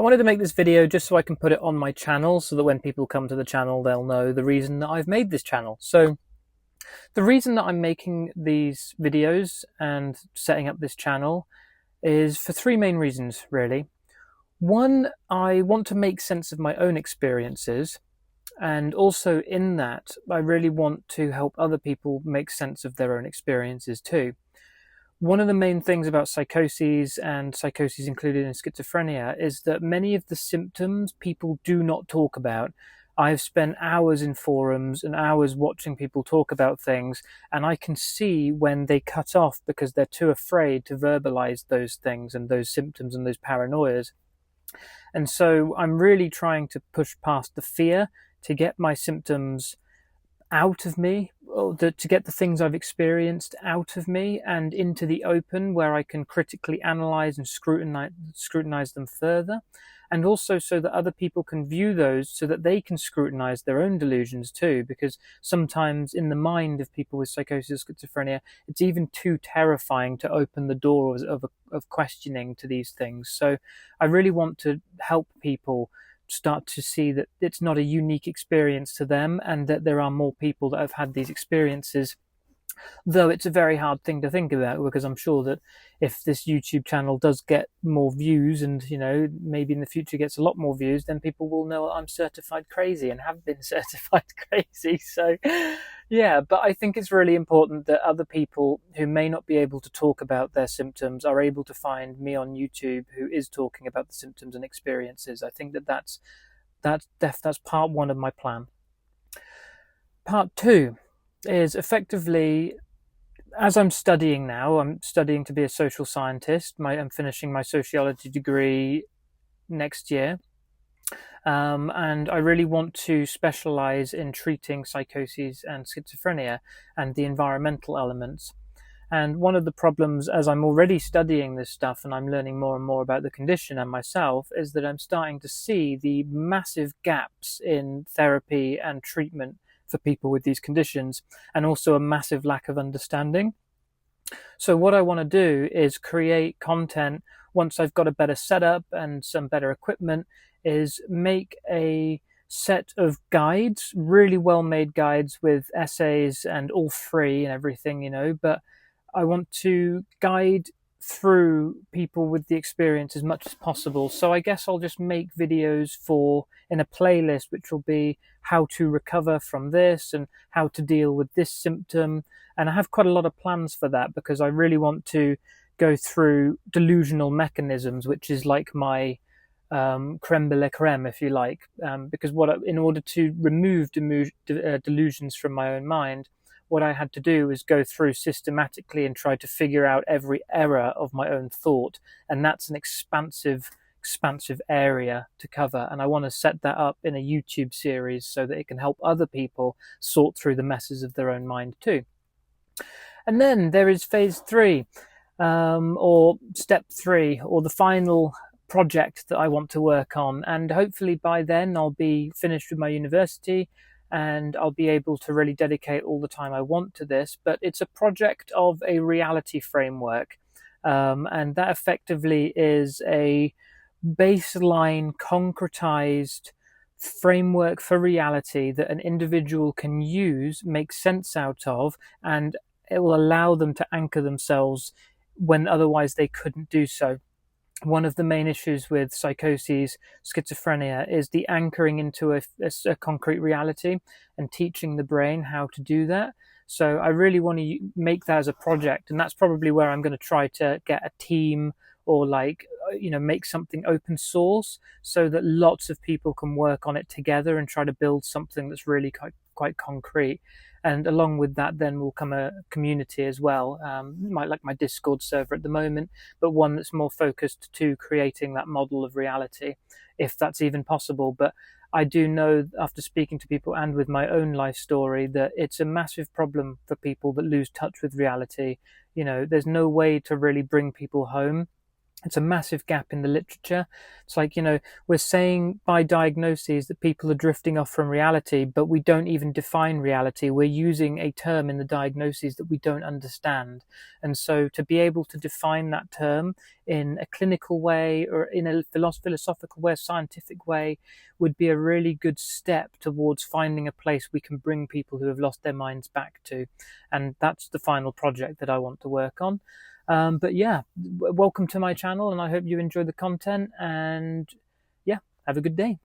wanted to make this video just so I can put it on my channel so that when people come to the channel, they'll know the reason that I've made this channel. So the reason that I'm making these videos and setting up this channel is for three main reasons, really. One, I want to make sense of my own experiences. And also in that, I really want to help other people make sense of their own experiences too. One of the main things about psychoses and psychoses included in schizophrenia is that many of the symptoms people do not talk about. I've spent hours in forums and hours watching people talk about things, and I can see when they cut off because they're too afraid to verbalize those things and those symptoms and those paranoias. And so I'm really trying to push past the fear to get my symptoms out of me, or to get the things I've experienced out of me and into the open where I can critically analyze and scrutinize them further. And also so that other people can view those so that they can scrutinize their own delusions too, because sometimes in the mind of people with psychosis, schizophrenia, it's even too terrifying to open the door of questioning to these things. So I really want to help people start to see that it's not a unique experience to them and that there are more people that have had these experiences. Though it's a very hard thing to think about, because I'm sure that if this YouTube channel does get more views and, maybe in the future gets a lot more views, then people will know I'm certified crazy and have been certified crazy. So, yeah, but I think it's really important that other people who may not be able to talk about their symptoms are able to find me on YouTube who is talking about the symptoms and experiences. I think that's part one of my plan. Part two is effectively, as I'm studying now, I'm studying to be a social scientist. I'm finishing my sociology degree next year. And I really want to specialize in treating psychoses and schizophrenia and the environmental elements. And one of the problems, as I'm already studying this stuff and I'm learning more and more about the condition and myself, is that I'm starting to see the massive gaps in therapy and treatment for people with these conditions, and also a massive lack of understanding. So what I want to do is create content once I've got a better setup and some better equipment, is make a set of guides, really well-made guides with essays and all free and everything, but I want to guide through people with the experience as much as possible. So I guess I'll just make videos in a playlist, which will be how to recover from this and how to deal with this symptom. And I have quite a lot of plans for that, because I really want to go through delusional mechanisms, which is like my creme de la creme, if you like, because in order to remove delusions from my own mind, what I had to do was go through systematically and try to figure out every error of my own thought. And that's an expansive area to cover. And I want to set that up in a YouTube series so that it can help other people sort through the messes of their own mind too. And then there is phase 3, or step 3, or the final project that I want to work on. And hopefully by then I'll be finished with my university and I'll be able to really dedicate all the time I want to this. But it's a project of a reality framework. And that effectively is a baseline, concretized framework for reality that an individual can use, make sense out of, and it will allow them to anchor themselves when otherwise they couldn't do so. One of the main issues with psychoses, schizophrenia, is the anchoring into a concrete reality and teaching the brain how to do that. So I really want to make that as a project, and that's probably where I'm going to try to get a team, or make something open source so that lots of people can work on it together and try to build something that's really quite concrete. And along with that then will come a community as well, like my Discord server at the moment, but one that's more focused to creating that model of reality, if that's even possible. But I do know, after speaking to people and with my own life story, that it's a massive problem for people that lose touch with reality. There's no way to really bring people home. It's a massive gap in the literature. It's like, we're saying by diagnoses that people are drifting off from reality, but we don't even define reality. We're using a term in the diagnoses that we don't understand. And so to be able to define that term in a clinical way or in a philosophical way, a scientific way, would be a really good step towards finding a place we can bring people who have lost their minds back to. And that's the final project that I want to work on. But yeah, welcome to my channel, and I hope you enjoy the content, and yeah, have a good day.